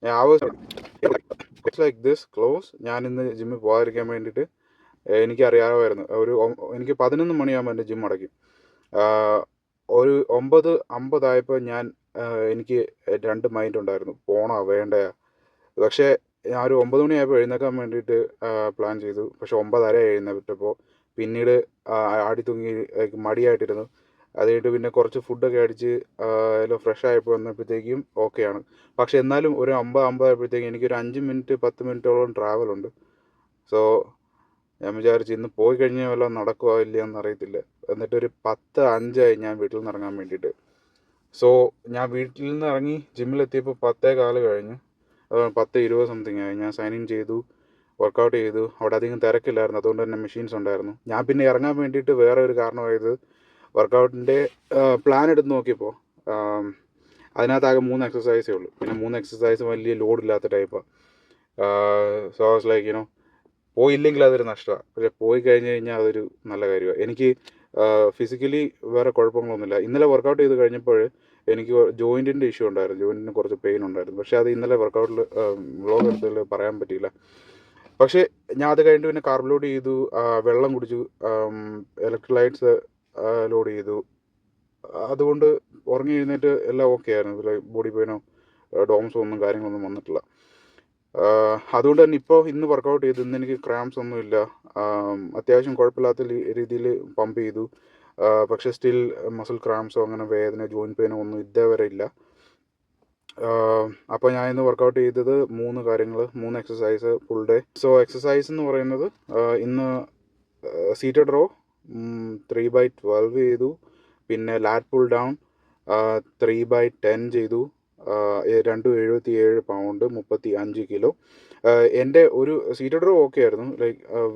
I was like this close. ഞാൻ ഇന്ന് ജിമ്മിൽ പോകാതിരിക്കാൻ വേണ്ടിയിട്ട് എനിക്കറിയാമായിരുന്നു. എനിക്ക് 11 മണിയാകുമ്പോൾ എൻ്റെ ജിം അടയ്ക്കും. ഒരു 9:50 ഞാൻ എനിക്ക് 2 മൈൻഡ് ഉണ്ടായിരുന്നു, പോണോ വേണ്ടയോ. പക്ഷേ ഞാൻ ഒരു 9 മണിയായപ്പോൾ എഴുന്നേക്കാൻ വേണ്ടിയിട്ട് പ്ലാൻ ചെയ്തു. പക്ഷെ 9:30 എഴുന്നേറ്റപ്പോൾ പിന്നീട് ആടി തൂങ്ങി മടിയായിട്ടിരുന്നു. അത് കഴിഞ്ഞിട്ട് പിന്നെ കുറച്ച് ഫുഡൊക്കെ അടിച്ച് എല്ലാം ഫ്രഷ് ആയപ്പോൾ വന്നപ്പോഴത്തേക്കും ഓക്കെയാണ്. പക്ഷെ എന്നാലും ഒരു 50 ആയപ്പോഴത്തേക്കും എനിക്കൊരു 5 മിനിറ്റ് 10 മിനിറ്റോളം ട്രാവലുണ്ട്. സോ ഞാൻ വിചാരിച്ചു ഇന്ന് പോയി കഴിഞ്ഞാൽ വല്ലതും നടക്കുമോ ഇല്ലയെന്ന് അറിയത്തില്ല. എന്നിട്ടൊരു 10:05 ഞാൻ വീട്ടിൽ നിന്ന് ഇറങ്ങാൻ വേണ്ടിയിട്ട്. സോ ഞാൻ വീട്ടിൽ നിന്ന് ഇറങ്ങി ജിമ്മിലെത്തിയപ്പോൾ 10:15 കഴിഞ്ഞു. 10:20 സംതിങ് ആയി. ഞാൻ സൈൻ ഇൻ ചെയ്തു, വർക്കൗട്ട് ചെയ്തു. അവിടെ അധികം തിരക്കില്ലായിരുന്നു, അതുകൊണ്ട് തന്നെ മെഷീൻസ് ഉണ്ടായിരുന്നു. ഞാൻ പിന്നെ ഇറങ്ങാൻ വേണ്ടിയിട്ട് വേറെ ഒരു കാരണമായത് വർക്കൗട്ടിൻ്റെ പ്ലാൻ എടുത്ത് നോക്കിയപ്പോൾ അതിനകത്താകെ 3 എക്സസൈസേ ഉള്ളൂ. പിന്നെ 3 എക്സസൈസ് വലിയ ലോഡില്ലാത്ത ടൈപ്പാണ്. സോ വാസ് ലൈക്ക് പോയില്ലെങ്കിൽ അതൊരു നഷ്ടമാണ്. പക്ഷേ പോയി കഴിഞ്ഞ് കഴിഞ്ഞാൽ അതൊരു നല്ല കാര്യമാണ്. എനിക്ക് ഫിസിക്കലി വേറെ കുഴപ്പങ്ങളൊന്നുമില്ല. ഇന്നലെ വർക്കൗട്ട് ചെയ്ത് കഴിഞ്ഞപ്പോൾ എനിക്ക് ജോയിൻറ്റിൻ്റെ ഇഷ്യൂ ഉണ്ടായിരുന്നു, ജോയിൻറ്റിന് കുറച്ച് പെയിൻ ഉണ്ടായിരുന്നു. പക്ഷേ അത് ഇന്നലെ വർക്കൗട്ടിൽ വ്ളോഗ് എടുത്തതിൽ പറയാൻ പറ്റിയില്ല. പക്ഷേ ഞാൻ അത് കഴിഞ്ഞിട്ട് പിന്നെ കാർബ് ലോഡ് ചെയ്തു, വെള്ളം കുടിച്ചു, ഇലക്ട്രോലൈറ്റ്സ് ലോഡ് ചെയ്തു. അതുകൊണ്ട് ഉറങ്ങി എഴുന്നേറ്റ് എല്ലാം ഓക്കെ ആയിരുന്നു. ബോഡി പെയിനോ ഡോംസോ ഒന്നും കാര്യങ്ങളൊന്നും വന്നിട്ടില്ല. അതുകൊണ്ട് തന്നെ ഇന്ന് വർക്കൗട്ട് ചെയ്തു. ഇന്ന് എനിക്ക് ക്രാംസ് ഒന്നുമില്ല. അത്യാവശ്യം കുഴപ്പമില്ലാത്ത രീതിയിൽ പമ്പ് ചെയ്തു. പക്ഷേ സ്റ്റിൽ മസിൽ ക്രാംസോ അങ്ങനെ വേദന ജോയിൻറ്റ് പെയിനോ ഒന്നും ഇതേവരെ ഇല്ല. അപ്പോൾ ഞാൻ ഇന്ന് വർക്കൗട്ട് ചെയ്തത് 3 കാര്യങ്ങൾ, 3 exercise full day. So exercise എന്ന് പറയുന്നത് ഇന്ന് സീറ്റഡ് റോ 3/12 ചെയ്തു. പിന്നെ ലാറ്റ് പുൾ ഡൗൺ 3/10 ചെയ്തു. 277 പൗണ്ട് 35 കിലോ. എൻ്റെ ഒരു സീറ്റഡ് റോ ഓക്കെ ആയിരുന്നു,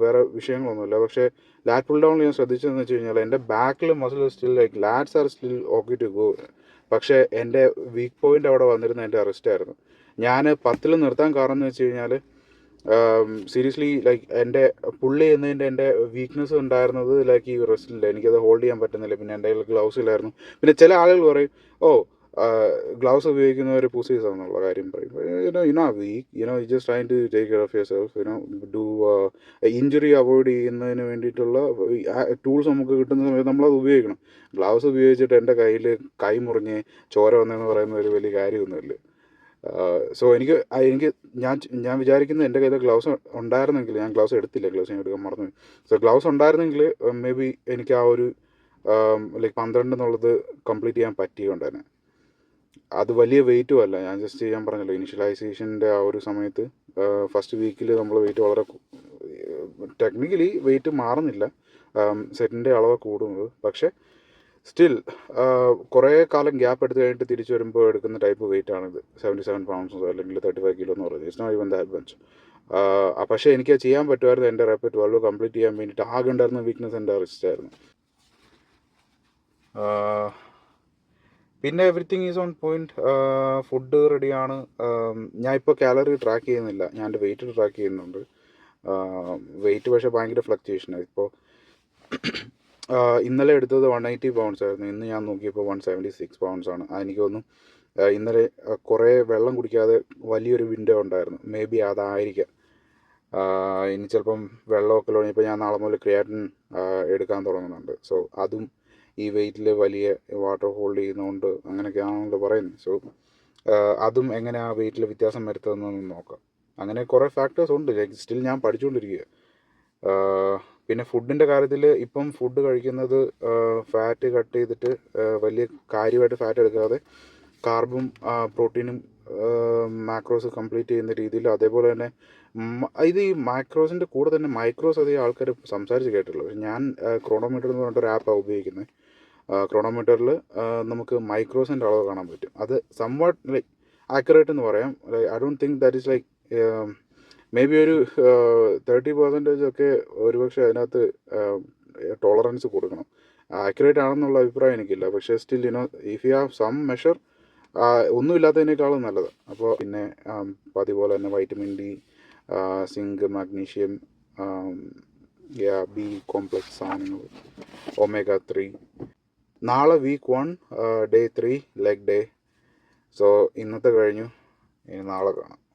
വേറെ വിഷയങ്ങളൊന്നുമില്ല. പക്ഷേ ലാറ്റ് പുൾ ഡൗൺ ഞാൻ ശ്രദ്ധിച്ചതെന്ന് വെച്ച് കഴിഞ്ഞാൽ എൻ്റെ ബാക്കിൽ muscle still lats are still okay to go. പക്ഷേ എൻ്റെ വീക്ക് പോയിൻ്റ് അവിടെ വന്നിരുന്ന എൻ്റെ റിസ്റ്റായിരുന്നു. ഞാൻ 10 നിർത്താൻ കാരണം എന്ന് വെച്ച് കഴിഞ്ഞാൽ സീരിയസ്ലി എൻ്റെ പുള്ളി ചെയ്യുന്നതിൻ്റെ എൻ്റെ വീക്ക്നെസ് ഉണ്ടായിരുന്നത് ഈ റിസ്റ്റില്ല. എനിക്കത് ഹോൾഡ് ചെയ്യാൻ പറ്റുന്നില്ല. പിന്നെ എൻ്റെ കയ്യിൽ ഗ്ലൗസ് ഇല്ലായിരുന്നു. പിന്നെ ചില ആളുകൾ പറയും, ഗ്ലൗസ് ഉപയോഗിക്കുന്നവർ പുസീസ് ആണെന്നുള്ള കാര്യം പറയും. Weak just try to take care of your do injury avoid ചെയ്യുന്നതിന് വേണ്ടിയിട്ടുള്ള ടൂൾസ് നമുക്ക് കിട്ടുന്ന സമയത്ത് നമ്മളത് ഉപയോഗിക്കണം. ഗ്ലൗസ് ഉപയോഗിച്ചിട്ട് എൻ്റെ കയ്യിൽ കൈ മുറിഞ്ഞ് ചോര വന്നതെന്ന് പറയുന്ന ഒരു വലിയ കാര്യമൊന്നുമില്ല. സോ എനിക്ക് ഞാൻ വിചാരിക്കുന്നത് എൻ്റെ കയ്യിൽ ഗ്ലൗസ് ഉണ്ടായിരുന്നെങ്കിൽ, ഞാൻ ഗ്ലൗസ് എടുത്തില്ല, ഗ്ലൗസ് ഞാൻ എടുക്കാൻ മറന്നു. സോ ഗ്ലൗസ് ഉണ്ടായിരുന്നെങ്കിൽ മേ ബി എനിക്ക് ആ ഒരു 12 എന്നുള്ളത് കംപ്ലീറ്റ് ചെയ്യാൻ പറ്റിയുണ്ടായിരുന്നു. അത് വലിയ വെയിറ്റും അല്ല. ഞാൻ ജസ്റ്റ് ഞാൻ പറഞ്ഞല്ലോ, ഇനിഷ്യലൈസേഷൻ്റെ ആ ഒരു സമയത്ത് ഫസ്റ്റ് വീക്കിൽ നമ്മൾ വെയിറ്റ് വളരെ ടെക്നിക്കലി വെയിറ്റ് മാറുന്നില്ല, സെറ്റിൻ്റെ അളവ് കൂടുന്നത്. പക്ഷേ സ്റ്റിൽ കുറേ കാലം ഗ്യാപ്പ് എടുത്ത് കഴിഞ്ഞിട്ട് തിരിച്ചു വരുമ്പോൾ എടുക്കുന്ന ടൈപ്പ് വെയിറ്റ് ആണിത്. 77 പൗണ്ട്സോ അല്ലെങ്കിൽ 35 കിലോ എന്ന് പറയുന്നത്. It's not even that much. പക്ഷേ എനിക്ക് ചെയ്യാൻ പറ്റുമായിരുന്നു. എൻ്റെ റെപ്പ് 12 കംപ്ലീറ്റ് ചെയ്യാൻ വേണ്ടിയിട്ട് ആകെ ഉണ്ടായിരുന്ന വീക്ക്നെസ് എൻ്റെ റിസ്റ്റായിരുന്നു. പിന്നെ everything is on point. Food റെഡിയാണ്. ഞാൻ ഇപ്പോൾ കാലറി ട്രാക്ക് ചെയ്യുന്നില്ല, ഞാൻ എൻ്റെ വെയിറ്റ് ട്രാക്ക് ചെയ്യുന്നുണ്ട്. വെയിറ്റ് പക്ഷേ ഭയങ്കര ഫ്ലക്ച്വേഷനാണ്. ഇപ്പോൾ ഇന്നലെ എടുത്തത് 180 പൗണ്ട്സ് ആയിരുന്നു. ഇന്ന് ഞാൻ നോക്കിയപ്പോൾ 176 പൗണ്ട്സാണ്. എനിക്ക് തോന്നുന്നു ഇന്നലെ കുറേ വെള്ളം കുടിക്കാതെ വലിയൊരു വിൻഡോ ഉണ്ടായിരുന്നു. മേ ബി അതായിരിക്കാം. ഇനി ചിലപ്പം വെള്ളമൊക്കെ തുടങ്ങിയപ്പോൾ ഞാൻ നാളെ മുതൽ ക്രിയാറ്റിൻ എടുക്കാൻ തുടങ്ങുന്നുണ്ട്. സോ അതും ഈ വെയിറ്റിൽ വലിയ വാട്ടർ ഹോൾഡ് ചെയ്യുന്നതുകൊണ്ട് അങ്ങനെയൊക്കെയാണല്ലോ പറയുന്നത്. സോ അതും എങ്ങനെ ആ വെയിറ്റിൽ വ്യത്യാസം വരുത്തുന്നതെന്ന് നോക്കാം. അങ്ങനെ കുറേ ഫാക്ടേഴ്സ് ഉണ്ട്. സ്റ്റിൽ ഞാൻ പഠിച്ചുകൊണ്ടിരിക്കുക. പിന്നെ ഫുഡിൻ്റെ കാര്യത്തിൽ ഇപ്പം ഫുഡ് കഴിക്കുന്നത് ഫാറ്റ് കട്ട് ചെയ്തിട്ട് വലിയ കാര്യമായിട്ട് ഫാറ്റ് എടുക്കാതെ കാർബും പ്രോട്ടീനും മാക്രോസ് കംപ്ലീറ്റ് ചെയ്യുന്ന രീതിയിൽ, അതേപോലെ തന്നെ ഇത് ഈ മാക്രോസിൻ്റെ കൂടെ തന്നെ മൈക്രോസ് അധികം ആൾക്കാർ സംസാരിച്ച് കേട്ടിട്ടുള്ളൂ. പക്ഷേ ഞാൻ ക്രോണോമീറ്റർ എന്ന് പറഞ്ഞിട്ടൊരു ആപ്പാണ് ഉപയോഗിക്കുന്നത്. ക്രോണോമീറ്ററിൽ നമുക്ക് മൈക്രോസിൻ്റെ അളവ് കാണാൻ പറ്റും. അത് സംവാട്ട് ആക്യുറേറ്റ് എന്ന് പറയാം. I don't think that is may be ഒരു 30% ഒക്കെ ഒരുപക്ഷെ അതിനകത്ത് ടോളറൻസ് കൊടുക്കണം. ആക്യുറേറ്റ് ആണെന്നുള്ള അഭിപ്രായം എനിക്കില്ല. പക്ഷേ still if you have some measure ഒന്നുമില്ലാത്തതിനേക്കാളും നല്ലത്. അപ്പോൾ പിന്നെ അതുപോലെ തന്നെ vitamin D, zinc, magnesium, B complex സാധനങ്ങൾ, ഒമേഗ 3. നാളെ week 1 day 3 leg day. So ഇന്നത്തെ കഴിഞ്ഞു. ഇനി നാളെ കാണാം.